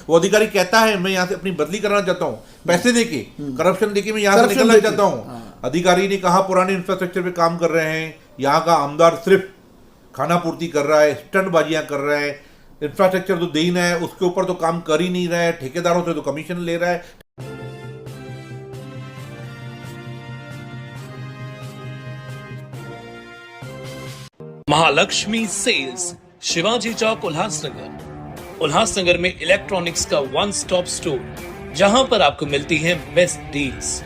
वो अधिकारी कहता है मैं यहाँ से अपनी बदली करना चाहता हूँ, पैसे देके, करप्शन देके मैं यहाँ से निकलना चाहता हूँ। अधिकारी ने कहा पुराने इंफ्रास्ट्रक्चर पे काम कर रहे हैं, यहाँ का आमदार सिर्फ खाना पूर्ति कर रहा है, स्टंटबाजियां कर रहा है, इंफ्रास्ट्रक्चर तो दे ही ना है, उसके ऊपर तो काम कर ही नहीं रहा है, ठेकेदारों से तो कमीशन ले रहा है। महालक्ष्मी सेल्स, शिवाजी चौक, उल्लासनगर। उल्लासनगर में इलेक्ट्रॉनिक्स का वन स्टॉप स्टोर, जहां पर आपको मिलती हैं best deals.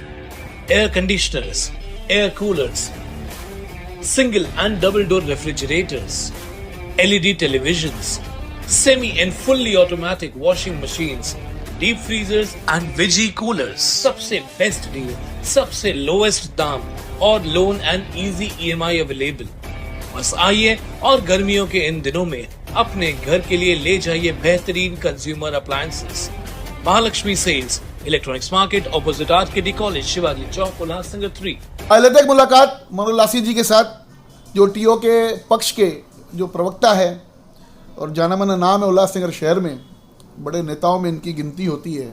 Air conditioners, air coolers, single and double door refrigerators, LED televisions, semi and fully automatic washing machines, deep freezers and veggie coolers. सबसे बेस्ट डील, सबसे lowest दाम और loan and easy EMI available. बस आइए और गर्मियों के इन दिनों में अपने घर के लिए ले जाइए बेहतरीन consumer appliances. Mahalakshmi sales, electronics market, opposite RKD college, Shivaji Chowk, Ulhasnagar 3। लेते एक मुलाकात मनोज लासी जी के साथ, जो टीओ के पक्ष के जो प्रवक्ता है और जाना माना नाम है उल्लासनगर शहर में, बड़े नेताओं में इनकी गिनती होती है।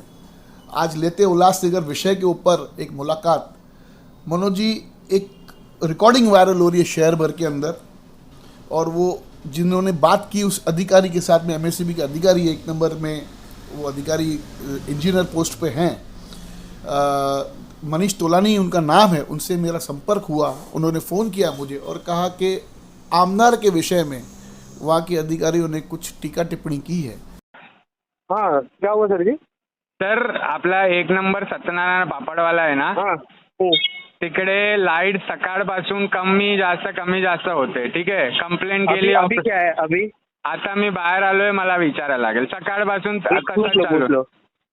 आज लेते उल्लासनगर विषय के ऊपर एक मुलाकात। मनोज जी, एक रिकॉर्डिंग वायरल हो रही है शहर भर के अंदर, और वो जिन्होंने बात की उस अधिकारी के साथ में, एमएससीबी के अधिकारी एक नंबर में, वो अधिकारी इंजीनियर पोस्ट पे हैं, मनीष तोलानी उनका नाम है। उनसे मेरा संपर्क हुआ, उन्होंने फ़ोन किया मुझे और कहा कि आमदार के विषय में वहाँ के अधिकारियों ने कुछ टीका टिप्पणी की है। हाँ, क्या हुआ सर जी? सर, आपला एक नंबर सत्यनारायण पापडवाला आहे ना, हाँ, तिकडे लाईट सकाळपासून कमी जास्त होते. ठीक आहे, कंप्लेंट अभी केली. अभी क्या है अभी? आता मी बाहेर आलोय, मला विचारायला लागेल सकाळपासून पूछ कसं लो, पूछ चालू. लो.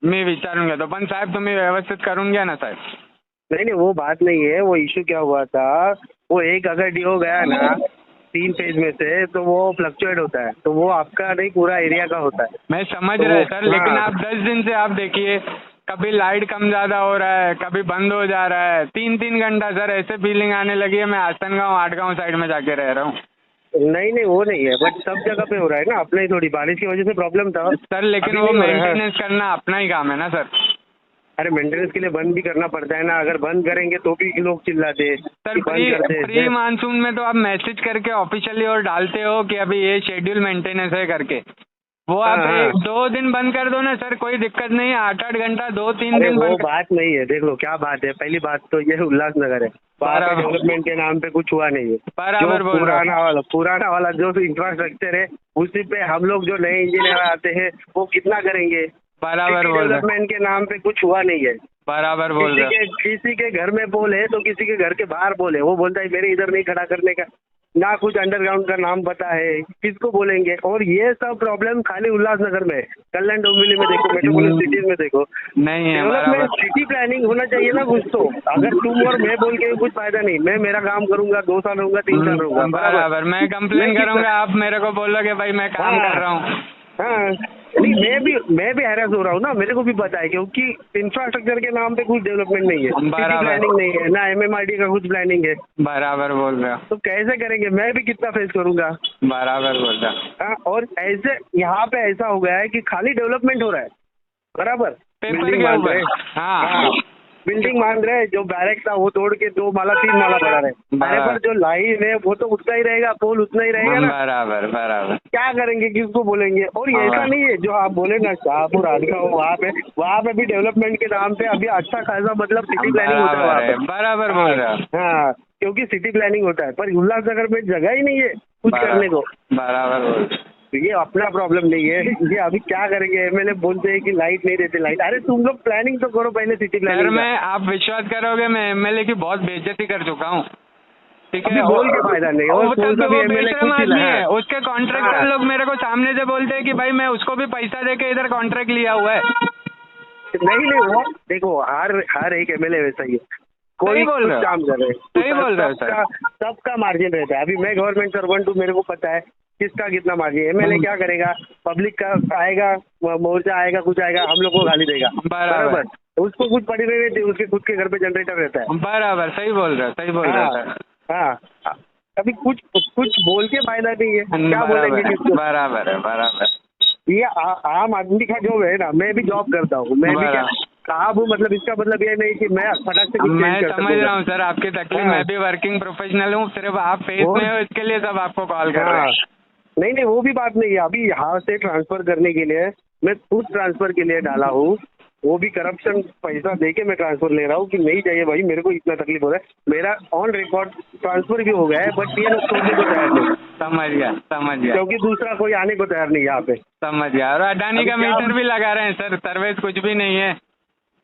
मी विचारून घेतो, पण साहेब तुम्ही व्यवस्थित करून घ्या ना साहेब. नहीं नहीं, वो बात नहीं है. वो इशू क्या हुआ था, वो एक अगर डीओ गया ना 3 फेज में से, तो वो फ्लक्चुएट होता है, तो वो आपका नहीं पूरा एरिया का होता है. मैं समझ तो रहे सर, लेकिन हाँ. आप 10 दिन से आप देखिए, कभी लाइट कम ज्यादा हो रहा है, कभी बंद हो जा रहा है. 3-3 घंटा सर ऐसे फीलिंग आने लगी है. मैं आसनगांव 8 साइड में जाके रह रहा हूँ. नहीं नहीं, वो नहीं है, बट सब जगह पे हो रहा है ना. अपना ही थोड़ी बारिश की वजह से प्रॉब्लम था सर, लेकिन अभी वो नहीं हो रहा है. मेंटेनेंस करना अपना ही काम है ना सर. अरे मेंटेनेंस के लिए बंद भी करना पड़ता है ना. अगर बंद करेंगे तो भी लोग चिल्लाते सर, कि बंद करते प्री मानसून में तो आप मैसेज करके ऑफिशियली और डालते हो कि अभी ये शेड्यूल मेंटेनेंस है करके. वो आप हाँ. 2 दिन बंद कर दो ना सर, कोई दिक्कत नहीं है. 8-8 घंटा 2-3 अरे दिन वो बंद कर. बात नहीं है. देख लो क्या बात है. पहली बात तो ये उल्लासनगर है, वहाँ पे बराबर. डेवलपमेंट के नाम पे कुछ हुआ नहीं है. बराबर जो बोल रहा हूँ. पुराना वाला जो इंफ्रास्ट्रक्चर है, उसी पे हम लोग जो नए इंजीनियर आते हैं वो कितना करेंगे. बराबर बोल रहे. डेवलपमेंट के नाम पे कुछ हुआ नहीं है. बराबर बोल रहे. किसी के घर में पोल है तो किसी के घर के बाहर पोल है. वो बोलता है मेरे इधर नहीं खड़ा करने का. ना कुछ अंडरग्राउंड का नाम पता है, किसको बोलेंगे. और ये सब प्रॉब्लम खाली उल्लासनगर में है. कल्याण डोंबिवली में देखो, मेट्रोपोलिस सिटीज में देखो, नहीं है. डेवलपमेंट बराबर. सिटी प्लानिंग होना चाहिए ना कुछ तो. अगर तुम और मैं बोल के कुछ फायदा नहीं. मैं मेरा काम करूंगा, 2 साल रहूंगा, 3 साल रहूंगा. बराबर. मैं कंप्लेन मैं करूंगा, आप मेरे को बोलोगे भाई मैं काम हाँ. कर रहा हूँ. हाँ नहीं, मैं भी हैरास हो रहा हूँ ना. मेरे को भी पता है, क्योंकि इंफ्रास्ट्रक्चर के नाम पे कुछ डेवलपमेंट नहीं है, सिटी बराबर. प्लानिंग नहीं है ना, एमएमआरडी का कुछ प्लानिंग है. बराबर बोल रहे हो. तो कैसे करेंगे. मैं भी कितना फेस करूंगा. बराबर बोल रहे हो. हाँ, और ऐसे यहाँ पे ऐसा हो गया है कि खाली डेवलपमेंट हो रहा है. बराबर. पेपर बिल्डिंग के मान ऊपर. रहे. हाँ. हाँ, बिल्डिंग मान रहे. जो बैरक था वो तोड़ के 2 माला 3 माला बढ़ा रहे. अरे पर जो लाइन है वो तो उतना ही रहेगा, पोल उतना ही रहेगा ना. बराबर. बराबर. क्या करेंगे, किसको बोलेंगे. और ये ऐसा नहीं है जो आप बोले ना शाहपुर आदगांव, वहाँ पे भी डेवलपमेंट के नाम पे अभी अच्छा खासा मतलब सिटी प्लानिंग होता है वहाँ पे. बराबर बोल रहे हो. हाँ, क्योंकि सिटी प्लानिंग होता है, पर उल्लासनगर में जगह ही नहीं है कुछ करने को. बराबर बोल रहे हो. तो ये अपना प्रॉब्लम नहीं है. ये अभी क्या करेंगे. एमएलए बोलते हैं कि लाइट नहीं देते लाइट. अरे तुम लोग प्लानिंग तो करो पहले सिटी सर, प्लानिंग. मैं आप विश्वास करोगे, मैं एमएलए की बहुत बेइज्जती कर चुका हूँ. ठीक अभी है, बोल के फायदा नहीं. वो और कौन सा भी एमएलए बेशरम कुछ आदमी ही है. है. उसके कॉन्ट्रैक्टर हाँ. लोग मेरे को सामने से बोलते हैं कि भाई मैं उसको भी पैसा दे के इधर कॉन्ट्रैक्ट लिया हुआ है. नहीं वो देखो, हर एक एमएलए वैसा ही है. कोई सही बोल कुछ रहे हो. काम कर रहे हैं. सही बोल रहे हो सर. सबका मार्जिन रहता है. अभी मैं गवर्नमेंट सर्वेंट हूँ, मेरे को पता है किसका कितना मार्जिन. एमएलए क्या करेगा, पब्लिक का आएगा, मोर्चा आएगा, कुछ आएगा, हम लोग को गाली देगा. बराबर. उसको कुछ पड़ी नहीं रहती. उसके खुद के घर पे जनरेटर रहता है. बराबर. सही बोल रहे हो. सही बोल रहे हो सर. हाँ, अभी कुछ बोल के फायदा नहीं है. क्या बोलेंगे बराबर. किसको. बराबर है. बराबर. ये आम आदमी का जॉब है ना, मैं भी जॉब करता हूँ, मैं भी क्या साहब हूँ, मतलब इसका मतलब ये नहीं कि मैं फटक से कुछ मैं change कर समझ सकूंगा। रहा हूँ सर आपकी तकलीफ, हाँ। मैं भी वर्किंग प्रोफेशनल हूँ, सिर्फ आप फेस और- में हो इसके लिए सब आपको कॉल कर रहे हाँ। हैं। नहीं नहीं, वो भी बात नहीं है, अभी यहाँ से ट्रांसफर करने के लिए मैं खुद ट्रांसफर के लिए डाला हूँ, वो भी करप्शन पैसा दे के मैं ट्रांसफर ले रहा हूँ कि नहीं चाहिए भाई, मेरे को इतना तकलीफ हो रहा है, मेरा ऑन रिकॉर्ड ट्रांसफर भी हो गया है, बट ये लोग छोड़ने को तैयार नहीं, समझ गया क्योंकि दूसरा कोई आने को तैयार नहीं यहाँ पे। समझ गया। और अडानी का अभी क्या- मीटर भी लगा रहे हैं सर, सर्विस कुछ भी नहीं है।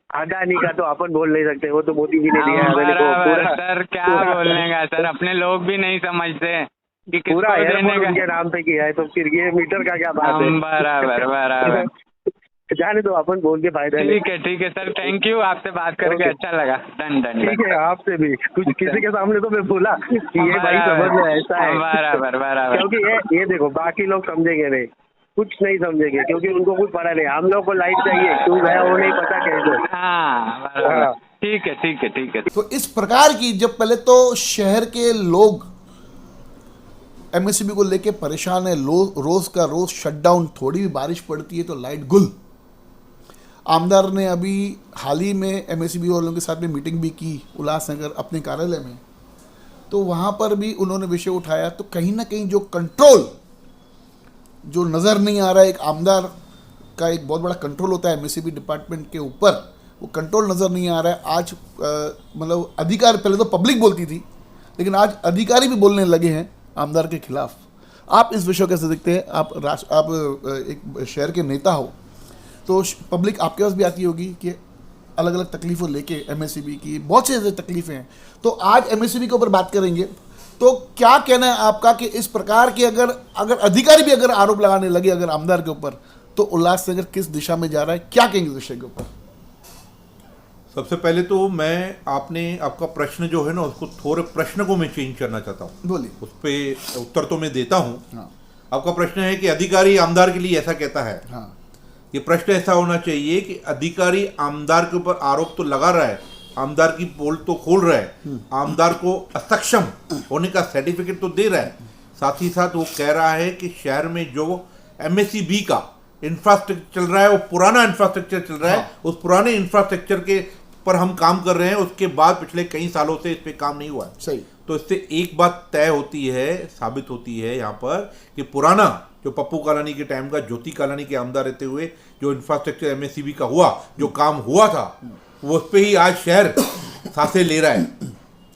अडानी का तो अपन बोल नहीं सकते, वो तो मोदी जी ने दिया है अडानी को बराबर पूरा, सर, क्या पूरा- बोलने का सर, अपने लोग भी नहीं समझते कि पूरा किसको देने एयरपोर्ट उनके का। नाम पे किया है, तो फिर ये मीटर का क्या बात है? बराबर जाने दो, अपन बोल के फायदा नहीं। ठीक है सर, थैंक यू, आपसे बात करके Okay. अच्छा लगा। डन ठीक है, आपसे भी कुछ किसी के सामने तो मैं बोला कि ये भाई समझ में ऐसा है, बराबर क्योंकि ये देखो बाकी लोग समझेंगे नहीं, कुछ नहीं समझेंगे, क्योंकि उनको कुछ पता नहीं, हम लोग को लाइट चाहिए, क्यों गया वो नहीं पता कैसे। हाँ बराबर। हाँ। ठीक है। तो इस प्रकार की, जब पहले तो शहर के लोग एमएससीबी को लेके परेशान है, रोज का रोज शटडाउन, थोड़ी भी बारिश पड़ती है तो लाइट गुल। आमदार ने अभी हाल ही में एमएससीबी वालों के साथ में मीटिंग भी की उल्लासनगर अपने कार्यालय में, तो वहाँ पर भी उन्होंने विषय उठाया। तो कहीं ना कहीं जो कंट्रोल जो नज़र नहीं आ रहा है, एक आमदार का एक बहुत बड़ा कंट्रोल होता है एमएससीबी डिपार्टमेंट के ऊपर, वो कंट्रोल नज़र नहीं आ रहा है। आज मतलब अधिकार, पहले तो पब्लिक बोलती थी, लेकिन आज अधिकारी भी बोलने लगे हैं आमदार के खिलाफ। आप इस विषय को कैसे देखते हैं? आप एक शहर के नेता हो, तो पब्लिक आपके पास भी आती होगी कि अलग अलग तकलीफ़ों लेके एमएससीबी की बहुत सी ऐसी तकलीफ़ें हैं। तो आज एमएससीबी के ऊपर बात करेंगे, तो क्या कहना है आपका कि इस प्रकार के अगर अधिकारी भी अगर आरोप लगाने लगे अगर आमदार के ऊपर, तो उल्लासनगर किस दिशा में जा रहा है, क्या कहेंगे इस विषय के ऊपर? सबसे पहले तो मैं आपका प्रश्न जो है ना, उसको थोड़े प्रश्न को मैं चेंज करना चाहता हूँ। बोलिए। उस पर उत्तर तो मैं देता हूँ। हाँ। आपका प्रश्न है कि अधिकारी आमदार के लिए ऐसा कहता है। हाँ। ये प्रश्न ऐसा होना चाहिए कि अधिकारी आमदार के ऊपर आरोप तो लगा रहा है, आमदार की पोल तो खोल रहा है, आमदार को असक्षम होने का सर्टिफिकेट तो दे रहा है, साथ ही साथ वो कह रहा है कि शहर में जो एमएससीबी का इंफ्रास्ट्रक्चर चल रहा है वो पुराना इंफ्रास्ट्रक्चर चल रहा है। हाँ। उस पुराने इंफ्रास्ट्रक्चर के पर हम काम कर रहे हैं, उसके बाद पिछले कई सालों से इस पे काम नहीं हुआ है। सही। तो इससे एक बात तय होती है, साबित होती है यहाँ पर कि पुराना जो पप्पू कालानी के टाइम का, ज्योति कालानी के आमदार रहते हुए जो इंफ्रास्ट्रक्चर एमएससीबी का हुआ, जो काम हुआ था, वो उस पे ही आज शहर सांसें ले रहा है।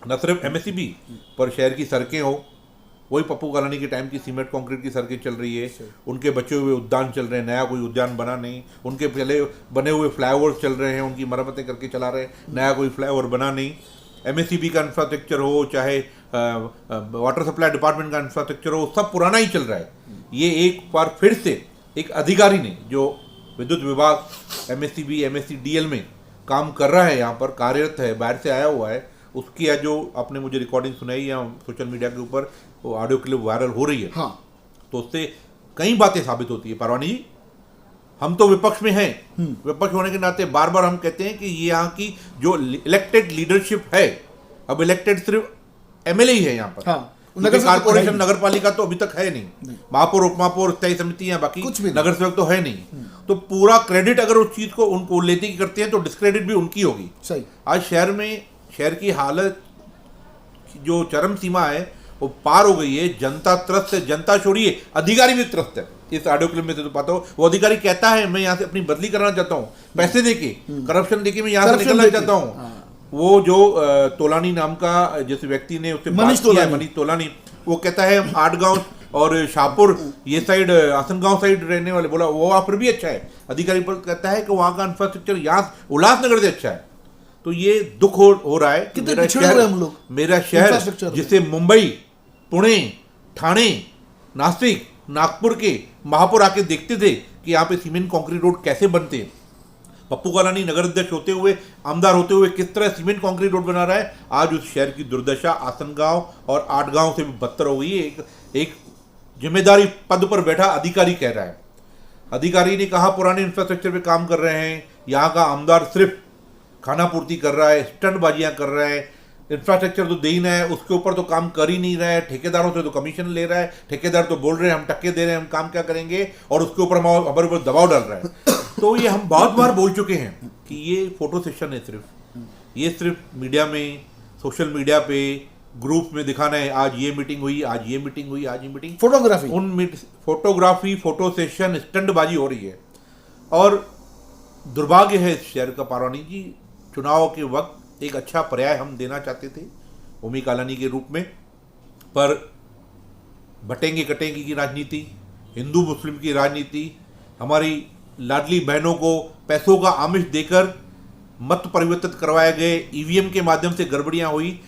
न सिर्फ एमएससीबी पर शहर की सड़कें हो, वही पप्पू कालानी के टाइम की सीमेंट कंक्रीट की सड़कें चल रही है, उनके बचे हुए उद्यान चल रहे हैं, नया कोई उद्यान बना नहीं, उनके पहले बने हुए फ्लाईओवर्स चल रहे हैं, उनकी मरम्मतें करके चला रहे हैं, नया कोई फ्लाईओवर बना नहीं। एमएससीबी का इंफ्रास्ट्रक्चर हो, चाहे वाटर सप्लाई डिपार्टमेंट का इंफ्रास्ट्रक्चर हो, सब पुराना ही चल रहा है। ये एक बार फिर से एक अधिकारी ने जो विद्युत विभाग एमएससीबी एमएससीडीएल में काम कर रहा है, यहाँ पर कार्यरत है, बाहर से आया हुआ है, उसकी आज जो आपने मुझे रिकॉर्डिंग सुनाई या सोशल मीडिया के ऊपर वो ऑडियो क्लिप वायरल हो रही है, हाँ। तो उससे कई बातें साबित होती है। पारवानी जी, हम तो विपक्ष में हैं, विपक्ष होने के नाते बार बार हम कहते हैं कि ये यहाँ की जो इलेक्टेड लीडरशिप है, अब इलेक्टेड सिर्फ एमएलए ही है यहाँ पर। हाँ। नगर कॉर्पोरेशन नगर पालिका तो अभी तक है नहीं, महापौर उपमहापौर स्थायी समितियां बाकी कुछ भी नगर सेवक तो है नहीं। तो पूरा क्रेडिट अगर उस चीज को उनको लेते की करते हैं तो डिस्क्रेडिट भी उनकी होगी। सही। आज शहर की हालत जो चरम सीमा है वो पार हो गई है। जनता त्रस्त है, जनता छोड़िए अधिकारी भी त्रस्त है। इस ऑडियो क्लिप में से तो पाता हूँ, वो अधिकारी कहता है मैं यहाँ से अपनी बदली कराना चाहता हूँ, पैसे देके, करप्शन देके मैं यहाँ से निकलना चाहता हूँ। वो जो तोलानी नाम का जिस व्यक्ति ने उससे बात किया है, मनीष तोलानी, वो कहता है आठगांव और शाहपुर ये साइड आसनगांव साइड रहने वाले, बोला वो वहाँ पर भी अच्छा है। अधिकारी पर कहता है कि वहाँ का इंफ्रास्ट्रक्चर यहाँ उल्लासनगर से अच्छा है। तो ये दुख हो रहा है कि मेरा शहर जिसे मुंबई, पुणे, ठाणे, नासिक, नागपुर के महापौर आके देखते थे कि यहाँ पे सीमेंट कंक्रीट रोड कैसे बनते हैं, पप्पू कालानी नगर अध्यक्ष होते हुए, आमदार होते हुए किस तरह सीमेंट कंक्रीट रोड बना रहा है, आज उस शहर की दुर्दशा आसनगांव और आठगांव से भी बदतर हो गई है। एक जिम्मेदारी पद पर बैठा अधिकारी कह रहा है। अधिकारी ने कहा पुराने इंफ्रास्ट्रक्चर पे काम कर रहे हैं, यहाँ का आमदार सिर्फ खाना पूर्ति कर रहा है, स्टंटबाजियाँ कर रहा है, इंफ्रास्ट्रक्चर तो दे ही नहीं है, उसके ऊपर तो काम कर ही नहीं रहा है, ठेकेदारों से तो कमीशन ले रहा है, ठेकेदार तो बोल रहे हैं हम टक्के दे रहे हैं, हम काम क्या करेंगे, और उसके ऊपर हमारे ऊपर दबाव डाल रहा है। तो ये हम बहुत बार बोल चुके हैं कि ये फोटो सेशन है, ये सिर्फ मीडिया में, सोशल मीडिया पे ग्रुप में दिखाना है, आज ये मीटिंग हुई, आज ये मीटिंग हुई, आज ये मीटिंग, फोटोग्राफी फोटो सेशन स्टंटबाजी हो रही है। और दुर्भाग्य है इस शहर का पारवानी जी, चुनाव के वक्त एक अच्छा पर्याय हम देना चाहते थे ओमी कालानी के रूप में, पर बटेंगे कटेंगे की राजनीति, हिंदू मुस्लिम की राजनीति, हमारी लाडली बहनों को पैसों का आमिष देकर मत परिवर्तित करवाए गए, ईवीएम के माध्यम से गड़बड़ियां हुई,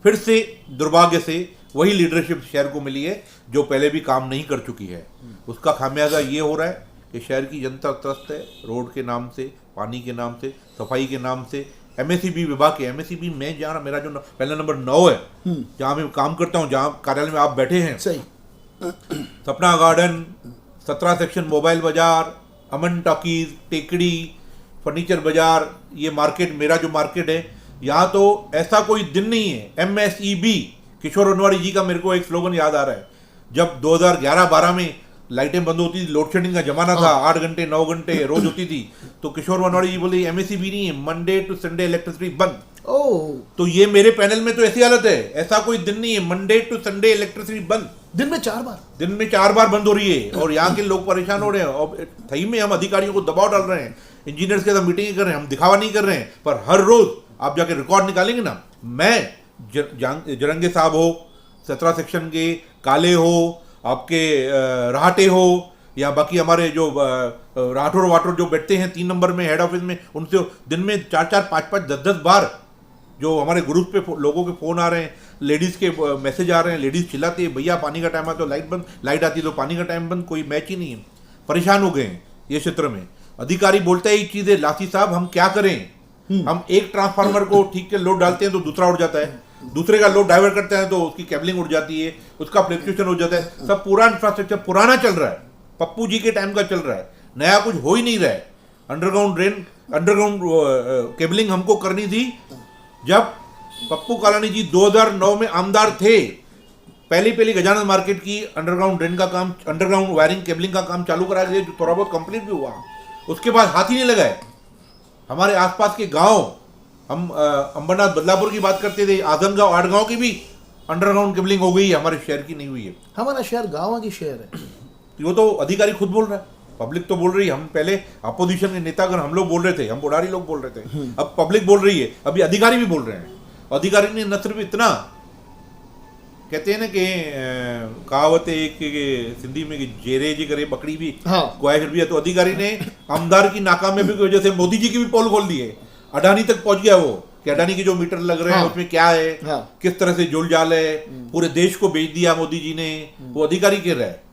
फिर से दुर्भाग्य से वही लीडरशिप शहर को मिली है जो पहले भी काम नहीं कर चुकी है। उसका खामियाजा ये हो रहा है कि शहर की जनता त्रस्त है, रोड के नाम से, पानी के नाम से, सफाई के नाम से, एमएसईबी विभाग के, एमएसईबी में जहाँ मेरा जो पहला नंबर 9 है, जहाँ मैं काम करता हूँ, जहाँ कार्यालय में आप बैठे हैं, सही, सपना गार्डन, 17 सेक्शन मोबाइल बाजार, अमन टॉकीज, टेकड़ी, फर्नीचर बाजार, ये मार्केट, मेरा जो मार्केट है, यहाँ तो ऐसा कोई दिन नहीं है। एमएसईबी, किशोर रनवाड़ी जी का मेरे को एक स्लोगन याद आ रहा है, जब 2011-12 में लाइटें बंद होती थी, लोड शेडिंग का जमाना था, 8 घंटे 9 घंटे रोज होती थी, तो किशोर रनवाड़ी जी बोले एमएसईबी नहीं है, मंडे टू संडे इलेक्ट्रिसिटी बंद। तो ये मेरे पैनल में तो ऐसी हालत है, ऐसा कोई दिन नहीं है, मंडे टू संडे इलेक्ट्रिसिटी बंद, दिन में 4 बार बंद हो रही है, और यहाँ के लोग परेशान हो रहे हैं। और सही में हम अधिकारियों को दबाव डाल रहे हैं, इंजीनियर्स के साथ मीटिंग कर रहे हैं, हम दिखावा नहीं कर रहे हैं, पर हर रोज आप जाके रिकॉर्ड निकालेंगे ना, मैं जरंगे साहब हो, 17 सेक्शन के काले हो, आपके राहटे हो, या बाकी हमारे जो राठौर वाठौर जो बैठते हैं 3 नंबर में हेड ऑफिस में, उनसे दिन में 4-4, 5-5, 10-10 बार जो हमारे ग्रुप पे लोगों के फ़ोन आ रहे हैं, लेडीज़ के मैसेज आ रहे हैं, लेडीज़ चिल्लाती है भैया पानी का टाइम आता तो लाइट बंद, लाइट आती तो पानी का टाइम बंद, कोई मैच ही नहीं है, परेशान हो गए हैं ये क्षेत्र में। अधिकारी बोलते हैं एक चीज़ है, लासी साहब हम क्या करें, हम एक ट्रांसफार्मर को ठीक के लोड डालते हैं तो दूसरा उड़ जाता है, दूसरे का लोड डाइवर्ट करते हैं तो उसकी केबलिंग उड़ जाती है, उसका फ्लक्चुएशन हो जाता है, सब पूरा इंफ्रास्ट्रक्चर पुराना चल रहा है, पप्पू जी के टाइम का चल रहा है, नया कुछ हो ही नहीं रहा है। अंडरग्राउंड ड्रेन, अंडरग्राउंड केबलिंग हमको करनी थी जब पप्पू कालानी जी 2009 में आमदार थे, पहली गजानन मार्केट की अंडरग्राउंड ड्रेन का काम, अंडरग्राउंड वायरिंग केबलिंग का काम चालू करा दिया, जो थोड़ा बहुत कंप्लीट भी हुआ, उसके बाद हाथ ही नहीं लगाए। हमारे आसपास के गांव, हम अंबरनाथ बदलापुर की बात करते थे, आजमगांव, आड़गांव की भी अंडरग्राउंड केबलिंग हो गई है, हमारे शहर की नहीं हुई है। हमारा शहर गाँव की शहर है, वो तो अधिकारी खुद बोल रहा है, पब्लिक तो बोल रही है। हम पहले अपोजिशन के नेता अगर हम लोग बोल रहे थे, हम बुढ़ारी लोग बोल रहे थे, अब पब्लिक बोल रही है, अभी अधिकारी भी बोल रहे हैं। अधिकारी ने न सिर्फ इतना, कहते हैं ना कि कहावत है एक सिंधी में कि जेरे जी करे बकरी भी क्वाइट भी है, तो अधिकारी ने आमदार की नाकामी की वजह से मोदी जी की भी पोल खोल दी है, अडानी तक पहुंच गया वो, कि अडानी के जो मीटर लग रहे हैं उसमें क्या है, किस तरह से जुल जाल है, पूरे देश को बेच दिया मोदी जी ने। वो अधिकारी कह रहा है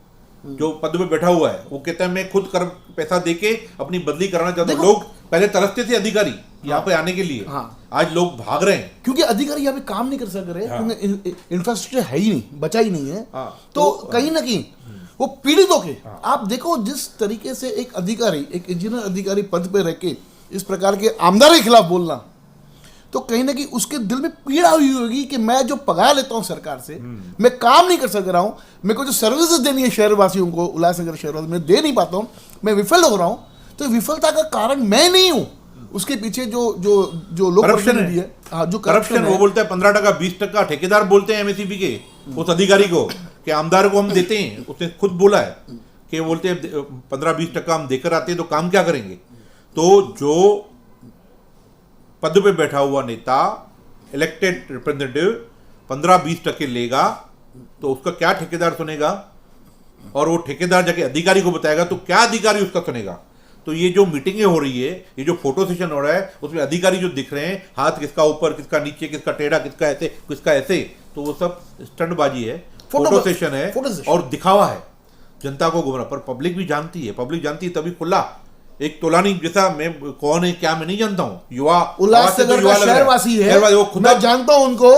जो पद पे बैठा हुआ है, वो कहता है मैं खुद कर पैसा देके अपनी बदली कराना चाहता हूँ। लोग पहले तरसते थे अधिकारी यहाँ पे आने के लिए, आज लोग भाग रहे हैं क्योंकि अधिकारी यहाँ पे काम नहीं कर सक रहे, क्योंकि इंफ्रास्ट्रक्चर है ही नहीं, बचा ही नहीं है। तो कहीं ना कहीं वो पीड़ितों के, आप देखो जिस तरीके से एक अधिकारी, एक इंजीनियर अधिकारी पद पे रह के इस प्रकार के आमदार के खिलाफ बोलना, तो कहीं ना कहीं उसके दिल में पीड़ा हुई होगी कि मैं जो पगार लेता हूं सरकार से, मैं काम नहीं कर सक रहा हूं, मेरे को जो सर्विसेज देनी है शहरवासियों को, उल्लासनगर शहरवासियों में दे नहीं पाता हूं, मैं विफल हो रहा हूं। तो विफलता का कारण मैं नहीं हूं, उसके पीछे जो जो जो लोग करप्शन है, हाँ, जो करप्शन, वो बोलता है 15%, 20%, ठेकेदार बोलते हैं एमएसईबी के उस अधिकारी को कि आमदार को हम देते हैं, उसने खुद बोला है कि बोलते हैं 15-20% हम देकर आते हैं तो काम क्या करेंगे। तो जो पद पे बैठा हुआ नेता, इलेक्टेड रिप्रेजेंटेटिव 15-20% लेगा तो उसका क्या ठेकेदार सुनेगा, और वो ठेकेदार जाके अधिकारी को बताएगा तो क्या अधिकारी उसका सुनेगा। तो ये जो मीटिंगें हो रही है, ये जो फोटो सेशन हो रहा है, उसमें अधिकारी जो दिख रहे हैं, हाथ किसका ऊपर, किसका नीचे, किसका टेढ़ा, किसका ऐसे, किसका ऐसे, तो वो सब स्टंटबाजी है, फोटो सेशन है और दिखावा है, जनता को गुमराह। पर पब्लिक भी जानती है, पब्लिक जानती है तभी खुला। एक तोलानी जैसा, मैं कौन है क्या मैं नहीं जानता हूँ, युवा उल्लासनगर का शहरवासी है, वो खुद मैं जानता हूँ उनको,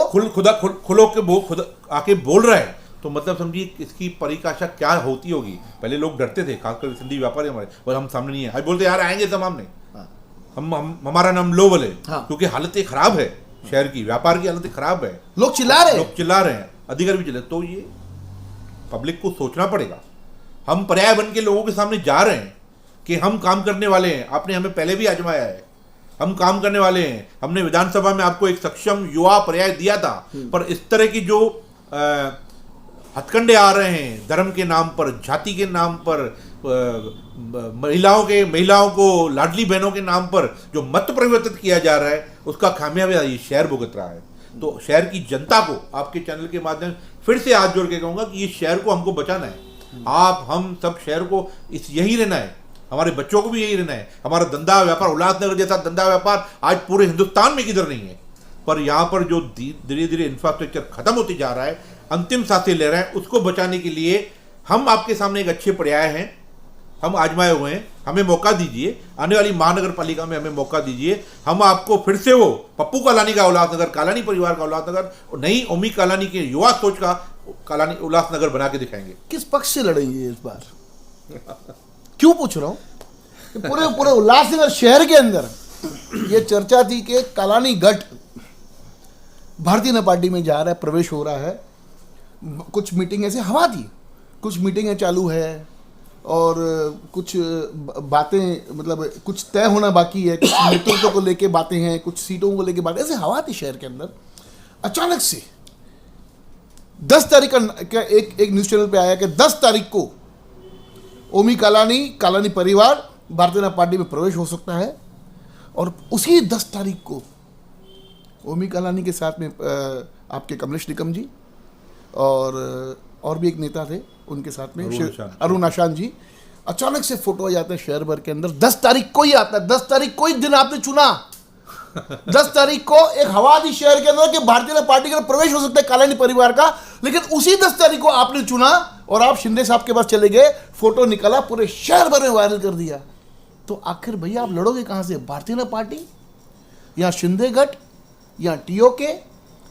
खुलो के वो खुद आके बोल रहा है, तो मतलब समझिए इसकी परिभाषा क्या होती होगी। पहले लोग डरते थे, खासकर सिंधी व्यापारी हमारे, पर हम सामने नहीं है, आज बोलते यार आएंगे सब सामने, हम हमारा नाम लो बोले, क्योंकि हालत खराब है शहर की व्यापार की हालत खराब है, लोग चिल्ला रहे हैं। लोग चिल्ला रहे हैं, अधिकारी भी चिल्ला, तो ये पब्लिक को सोचना पड़ेगा। हम पर्याय बन के लोगों के सामने जा रहे हैं कि हम काम करने वाले हैं, आपने हमें पहले भी आजमाया है, हम काम करने वाले हैं। हमने विधानसभा में आपको एक सक्षम युवा पर्याय दिया था, पर इस तरह की जो हथकंडे आ रहे हैं धर्म के नाम पर, जाति के नाम पर, महिलाओं को लाडली बहनों के नाम पर जो मत परिवर्तित किया जा रहा है, उसका खामियाजा ये शहर भुगत रहा है। तो शहर की जनता को आपके चैनल के माध्यम से फिर से हाथ जोड़ के कहूंगा कि ये शहर को हमको बचाना है। आप हम सब शहर को यही रहना है, हमारे बच्चों को भी यही रहना है। हमारा धंधा व्यापार, उल्लासनगर जैसा धंधा व्यापार आज पूरे हिंदुस्तान में किधर नहीं है, पर यहाँ पर जो धीरे धीरे इंफ्रास्ट्रक्चर खत्म होते जा रहा है, अंतिम सांसें ले रहे हैं, उसको बचाने के लिए हम आपके सामने एक अच्छे पर्याय हैं, हम आजमाए हुए हैं। हमें मौका दीजिए, आने वाली महानगर पालिका में हमें मौका दीजिए। हम आपको फिर से वो पप्पू कालानी का उल्लासनगर, कालानी परिवार का उल्लासनगर, और नई ओमी कालानी के युवा सोच का कालानी उल्लासनगर बना के दिखाएंगे। किस पक्ष से लड़ेंगे इस बार? क्यों पूछ रहा हूं कि पूरे उल्लासनगर शहर के अंदर ये चर्चा थी कि कालानी गढ़ भारतीय जनता पार्टी में जा रहा है, प्रवेश हो रहा है। कुछ मीटिंग ऐसे हवा थी, कुछ मीटिंगें चालू है और कुछ बातें, मतलब कुछ तय होना बाकी है, कुछ नेतृत्व को लेके बातें हैं, कुछ सीटों को लेके बातें, ऐसे हवा थी शहर के अंदर। अचानक से 10 तारीख का एक न्यूज़ चैनल पे आया कि 10 तारीख को ओमी कालानी परिवार भारतीय जनता पार्टी में प्रवेश हो सकता है। और उसी 10 तारीख को ओमी कालानी के साथ में आपके कमलेश निकम जी और भी एक नेता थे उनके साथ में अरुण आशान जी, अचानक से फोटो आ जाते हैं शहर भर के अंदर। 10 तारीख को ही आता है, 10 तारीख को ही दिन आपने चुना। 10 तारीख को एक हवा थी शहर के अंदर कि भारतीय जनता पार्टी का प्रवेश हो सकता है कालानी परिवार का, लेकिन उसी 10 तारीख को आपने चुना और आप शिंदे साहब के पास चले गए, फोटो निकाला, पूरे शहर भर में वायरल कर दिया। तो आखिर भैया आप लड़ोगे कहां से? भारतीय जनता पार्टी या शिंदे गढ़ या टीओके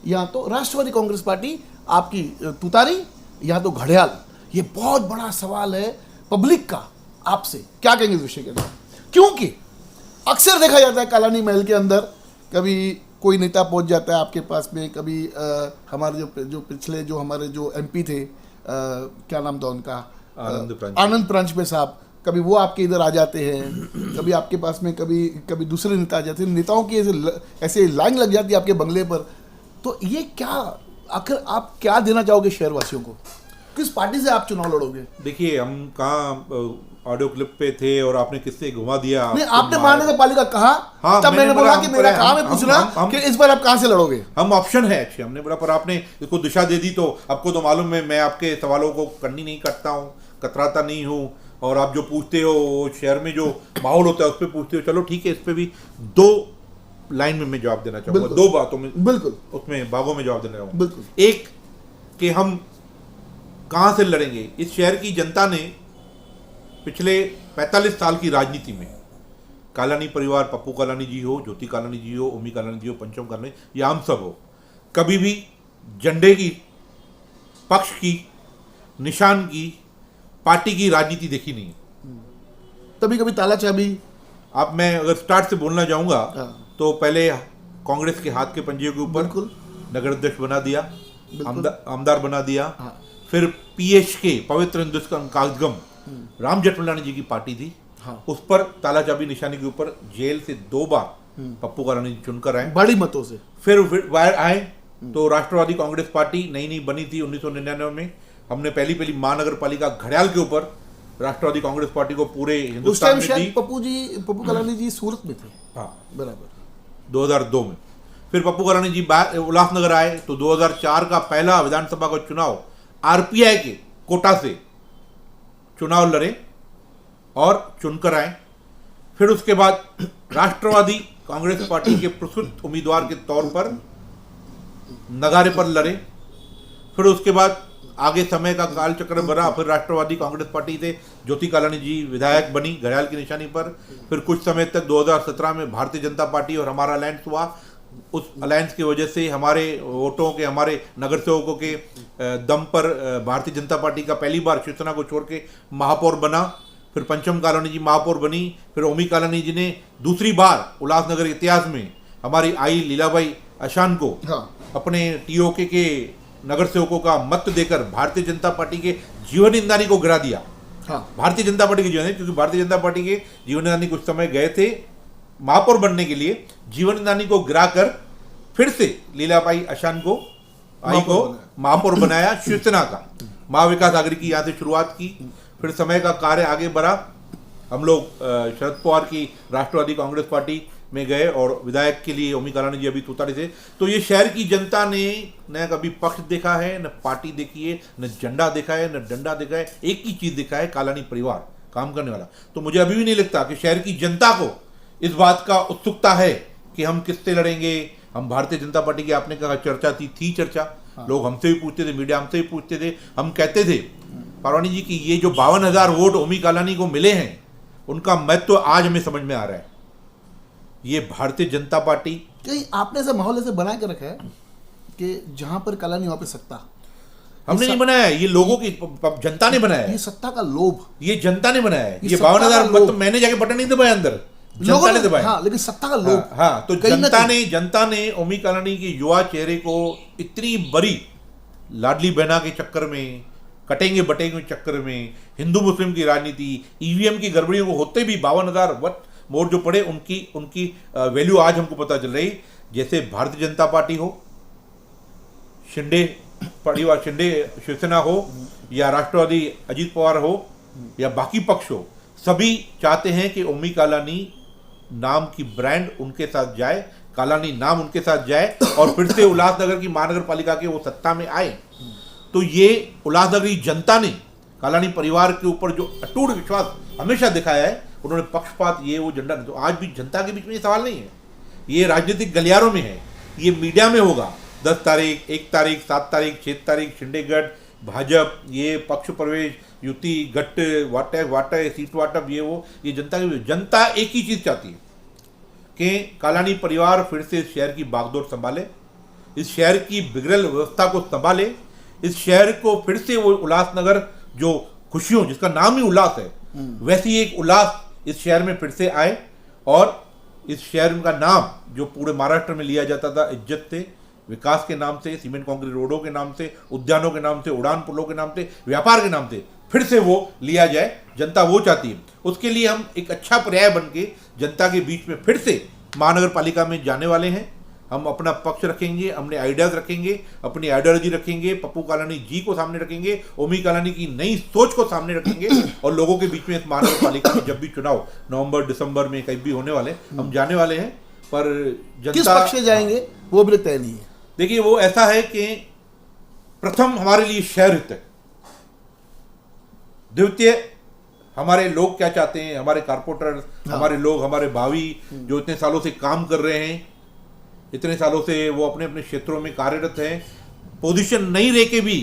या तो राष्ट्रवादी कांग्रेस पार्टी आपकी तुतारी या तो घड़ियाल? ये बहुत बड़ा सवाल है पब्लिक का। आपसे क्या कहेंगे इस विषय के अंदर? क्योंकि अक्सर देखा जाता है कालानी महल के अंदर कभी कोई नेता पहुंच जाता है आपके पास में, कभी हमारे जो पिछले जो हमारे जो एमपी थे, क्या नाम था उनका, आनंद प्रांजपे साहब, कभी वो आपके इधर आ जाते हैं, कभी आपके पास में कभी दूसरे नेता आ जाते हैं। नेताओं की ऐसे लाइन लग जाती है आपके बंगले पर। तो ये क्या, आखिर आप क्या देना चाहोगे शहरवासियों को? किस पार्टी से आप चुनाव लड़ोगे? देखिए, हम कहाँ ऑडियो क्लिप पे थे और आपने किससे घुमा दिया? नहीं, आपने महानगर पालिका कहा, हाँ, तब मैंने बोला कि मेरा काम है पूछना कि इस बार आप कहां से लड़ोगे। हम ऑप्शन है अच्छे, हमने बोला, पर आपने इसको दिशा दे दी। तो आपको तो मालूम है मैं आपके सवालों को करनी नहीं करता हूँ, कतराता नहीं हूँ, और आप जो पूछते हो शहर में जो माहौल होता है उस पर पूछते हो। चलो ठीक है, इस पर भी 2 लाइन में मैं जवाब देना चाहूंगा, 2 बातों में, बिल्कुल उसमें भागों में जवाब देना चाहूंगा। बिल्कुल। एक कि हम कहां से लड़ेंगे। इस शहर की जनता ने पिछले 45 साल की राजनीति में, कालानी परिवार, पप्पू कालानी जी हो, ज्योति कालानी जी हो, ओमी कालानी जी हो, पंचम कालानी, या हम सब हो, कभी भी झंडे की, पक्ष की, निशान की, पार्टी की राजनीति देखी नहीं। कभी कभी ताला चाबी। अब मैं अगर स्टार्ट से बोलना चाहूंगा तो पहले कांग्रेस के हाथ के पंजे के ऊपर नगर अध्यक्ष बना दिया, आमदार बना दिया। फिर पीएचके, पवित्र हिंदुस्तान कागजगम, राम जेठमलानी जी की पार्टी थी, उस पर ताला चाबी निशानी के ऊपर जेल से 2 बार पप्पू कालानी जी चुनकर आए, बड़ी मतों से। फिर वायर आए तो राष्ट्रवादी कांग्रेस पार्टी नई बनी थी 1999 में। हमने पहली महानगर पालिका घड़ियाल के ऊपर राष्ट्रवादी कांग्रेस पार्टी को पूरे हिंदुस्तान में दी। पप्पू कालानी जी सूरत में थे, हाँ बराबर, 2002 में। फिर पप्पू कालानी जी उल्लासनगर आए तो 2004 का पहला विधानसभा का चुनाव आरपीआई के कोटा से चुनाव लड़े और चुनकर आए। फिर उसके बाद राष्ट्रवादी कांग्रेस पार्टी के प्रस्तुत उम्मीदवार के तौर पर नगारे पर लड़े। फिर उसके बाद आगे समय का काल चक्र बना, फिर राष्ट्रवादी कांग्रेस पार्टी से ज्योति कालानी जी विधायक बनी घड़ियाल की निशानी पर। फिर कुछ समय तक 2017 में भारतीय जनता पार्टी और हमारा अलायंस हुआ। उस अलायंस की वजह से हमारे वोटों के, हमारे नगर सेवकों के दम पर भारतीय जनता पार्टी का पहली बार शिवसेना को छोड़ के महापौर बना। फिर पंचम कालानी जी महापौर बनी। फिर ओमी कालानी जी ने दूसरी बार उल्लासनगर इतिहास में हमारी आई लीलाबाई अशान को हाँ। अपने टीओके के नगर सेवकों का मत देकर भारतीय जनता पार्टी के जीवन ईंधनी को गिरा दिया। हाँ। भारतीय जनता पार्टी के जीवन, क्योंकि भारतीय जनता पार्टी के जीवन ईंधनी कुछ समय गए थे महापौर बनने के लिए, जीवन ईंधनी को गिराकर फिर से लीलाबाई अशान को महापौर बनाया शिवसेना का। महाविकास आघाड़ी की यहाँ से शुरुआत की, फिर समय का कार्य आगे बढ़ा। हम लोग शरद पवार की राष्ट्रवादी कांग्रेस पार्टी में गए और विधायक के लिए ओमी कालानी जी अभी तूताड़ी थे। तो ये शहर की जनता ने न कभी पक्ष देखा है, न पार्टी देखी है, न झंडा देखा है, न डंडा देखा है, एक ही चीज देखा है, कालानी परिवार काम करने वाला। तो मुझे अभी भी नहीं लगता कि शहर की जनता को इस बात का उत्सुकता है कि हम किससे लड़ेंगे। हम भारतीय जनता पार्टी की, आपने कहा चर्चा थी चर्चा, लोग हमसे भी पूछते थे, मीडिया हमसे भी पूछते थे। हम कहते थे पारवानी जी की ये जो 52,000 वोट ओमी कालानी को मिले हैं उनका महत्व तो आज हमें समझ में आ रहा है। ये भारतीय जनता पार्टी, कहीं आपने ऐसा माहौल ऐसे बना के रखा है कि जहां पर कालानी वहां पे सत्ता। हमने नहीं बनाया है, ये लोगों की जनता ने बनाया है। ये सत्ता का लोभ, ये जनता ने बनाया है। ये सत्ता 52,000 का मत लोभ। तो मैंने जाके बटन नहीं दबाया अंदर, जनता ने दबाया। हाँ, लेकिन सत्ता का लोभ। हाँ, तो कहीं ना जनता ने ओमी कालानी के युवा चेहरे को इतनी बड़ी लाडली बहना के चक्कर में, कटेंगे बटेंगे चक्कर में, हिंदू मुस्लिम की राजनीति, ईवीएम की गड़बड़ियों को होते भी 52,000 वोट जो पड़े, उनकी वैल्यू आज हमको पता चल रही। जैसे भारतीय जनता पार्टी हो, शिंदे परिवार, शिंदे शिवसेना हो, या राष्ट्रवादी अजीत पवार हो, या बाकी पक्ष हो, सभी चाहते हैं कि ओमी कालानी नाम की ब्रांड उनके साथ जाए, कालानी नाम उनके साथ जाए और फिर से उल्लासनगर की महानगर पालिका के वो सत्ता में आए। तो ये उल्लासनगर की जनता ने कालानी परिवार के ऊपर जो अटूट विश्वास हमेशा दिखाया है, उन्होंने पक्षपात ये वो झंडा, तो आज भी जनता के बीच में ये सवाल नहीं है, ये राजनीतिक गलियारों में है, ये मीडिया में होगा। 10 तारीख, 1 तारीख, 7 तारीख, 6 तारीख, शिंदे गठ, भाजपा, ये पक्ष प्रवेश, युति, गट, वाटा, सीट वाटप, ये वो, ये जनता एक ही चीज चाहती है कि कालानी परिवार फिर से इस शहर की बागडोर संभाले, इस शहर की बिगड़ल व्यवस्था को संभाले, इस शहर को फिर से वो उल्लासनगर जो खुशियों, जिसका नाम ही उल्लास है, वैसी एक उल्लास इस शहर में फिर से आए। और इस शहर का नाम जो पूरे महाराष्ट्र में लिया जाता था इज्जत से, विकास के नाम से, सीमेंट कंक्रीट रोडों के नाम से, उद्यानों के नाम से, उड़ान पुलों के नाम से, व्यापार के नाम से, फिर से वो लिया जाए। जनता वो चाहती है। उसके लिए हम एक अच्छा पर्याय बन के जनता के बीच में फिर से महानगर पालिका में जाने वाले हैं। हम अपना पक्ष रखेंगे, अपने आइडियाज रखेंगे, अपनी आइडियोलॉजी रखेंगे, पप्पू कालानी जी को सामने रखेंगे, ओमी कालानी की नई सोच को सामने रखेंगे और लोगों के बीच में इस महानगर पालिका में जब भी चुनाव नवंबर दिसंबर में कहीं भी होने वाले, हम जाने वाले हैं। पर जनता किस पक्ष से जाएंगे वो भी तय नहीं है। देखिए, वो ऐसा है कि प्रथम हमारे लिए शहर हित है, द्वितीय हमारे लोग क्या चाहते हैं, हमारे कारपोरेटर, हमारे लोग, हमारे भावी जो इतने सालों से काम कर रहे हैं, इतने सालों से वो अपने अपने क्षेत्रों में कार्यरत हैं, पोजीशन नहीं रह के भी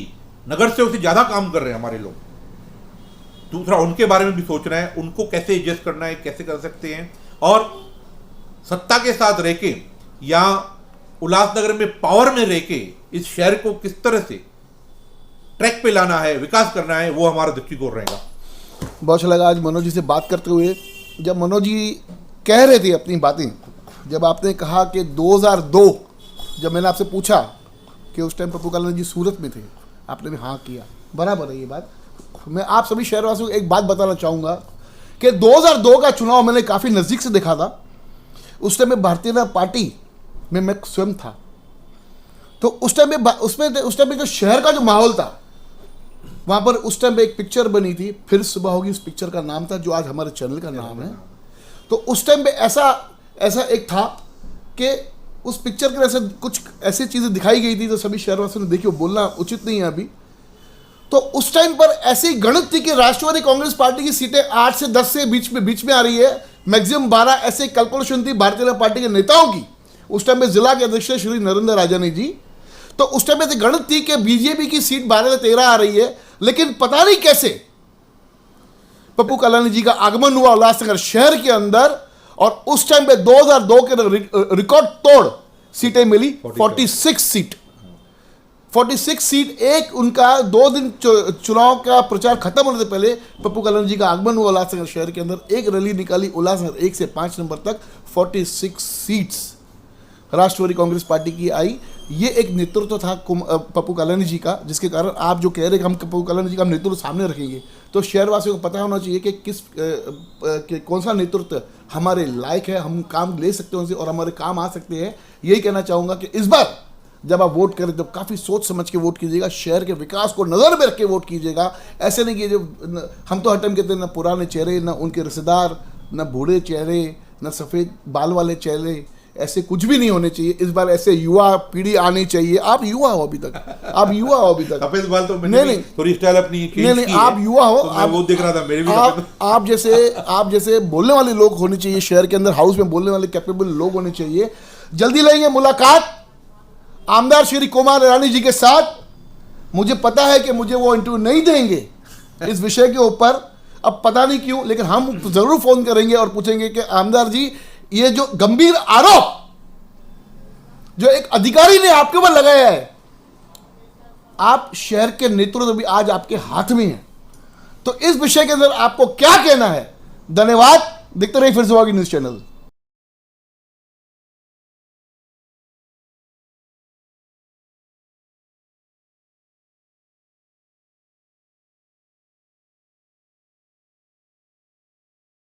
नगर सेवक से ज्यादा काम कर रहे हैं हमारे लोग। दूसरा, उनके बारे में भी सोचना है, उनको कैसे एडजस्ट करना है, कैसे कर सकते हैं, और सत्ता के साथ रह के या उल्लासनगर में पावर में रह के इस शहर को किस तरह से ट्रैक पे लाना है, विकास करना है, वो हमारा दृष्टिकोण रहेगा। बहुत अच्छा लगा आज मनोज जी से बात करते हुए। जब मनोज जी कह रहे थे अपनी बातें, जब आपने कहा कि 2002, जब मैंने आपसे पूछा कि उस टाइम पप्पू कालानी जी सूरत में थे, आपने भी हाँ किया, बराबर है ये बात। मैं आप सभी शहरवासियों को एक बात बताना चाहूँगा कि 2002 का चुनाव मैंने काफ़ी नज़दीक से देखा था। उस टाइम में भारतीय जनता पार्टी में मैं स्वयं था। तो उस टाइम में जो शहर का जो माहौल था, वहाँ पर उस टाइम पे एक पिक्चर बनी थी, फिर सुबह होगी, उस पिक्चर का नाम था, जो आज हमारे चैनल का नाम है। तो उस टाइम पे ऐसा एक था कि उस पिक्चर के ऐसे कुछ ऐसी चीज़ें दिखाई गई थी जो सभी शहरवासियों ने देखी, वो बोलना उचित नहीं है अभी। तो उस टाइम पर ऐसी गणित थी कि राष्ट्रवादी कांग्रेस पार्टी की सीटें 8 से 10 से बीच में आ रही है, मैक्सिमम 12 ऐसे कैलकुलेशन थी भारतीय जनता पार्टी के नेताओं की। उस टाइम में जिला के अध्यक्ष श्री नरेंद्र राजानी जी, तो उस टाइम में गणित थी कि बीजेपी की सीट 12 से 13 आ रही है, लेकिन पता नहीं कैसे पप्पू कालानी जी का आगमन हुआ उल्लासनगर शहर के अंदर, और उस टाइम पे 2002 के रिकॉर्ड तोड़ सीटें मिली, 46 सीट। 46 सीट। एक उनका 2 दिन चुनाव का प्रचार खत्म होने से पहले पप्पू कालानी जी का आगमन हुआ उल्लासनगर शहर के अंदर, एक रैली निकाली उल्लासनगर 1 से 5 नंबर तक, 46 सीट्स। राष्ट्रवादी कांग्रेस पार्टी की आई। ये एक नेतृत्व था पप्पू कालानी जी का, जिसके कारण आप जो कह रहे कि हम पप्पू कालानी जी का हम नेतृत्व सामने रखेंगे, तो शहरवासियों को पता होना चाहिए कि कौन सा नेतृत्व हमारे लायक है, हम काम ले सकते हैं उनसे और हमारे काम आ सकते हैं। यही कहना चाहूँगा कि इस बार जब आप वोट करें तो काफ़ी सोच समझ के वोट कीजिएगा, शहर के विकास को नज़र में रख के वोट कीजिएगा। ऐसे नहीं कि जो हम तो हर टाइम कहते हैं ना पुराने चेहरे, ना उनके रिश्तेदार, ना बूढ़े चेहरे, ना सफ़ेद बाल वाले चेहरे, ऐसे कुछ भी नहीं होने चाहिए। इस बार ऐसे युवा पीढ़ी आनी चाहिए। आप युवा हो अभी तक, आप युवा हो अभी तक। सफेद बाल तो मैंने नहीं, थोड़ी स्टाइल अपनी नहीं, आप युवा हो। तो आप वो दिख रहा था मेरे भी। आप जैसे बोलने वाले लोग होने चाहिए शहर के अंदर, हाउस में बोलने वाले कैपेबल लोग होने चाहिए। जल्दी लेंगे मुलाकात आमदार श्री कुमार ईरानी जी के साथ। मुझे पता है कि मुझे वो इंटरव्यू नहीं देंगे इस विषय के ऊपर, अब पता नहीं क्यों, लेकिन हम जरूर फोन करेंगे और पूछेंगे कि आमदार जी, ये जो गंभीर आरोप जो एक अधिकारी ने आपके ऊपर लगाया है, आप शहर के नेतृत्व भी आज आपके हाथ में है, तो इस विषय के अंदर आपको क्या कहना है? धन्यवाद। देखते रहिए फिर सुबह की न्यूज़ चैनल।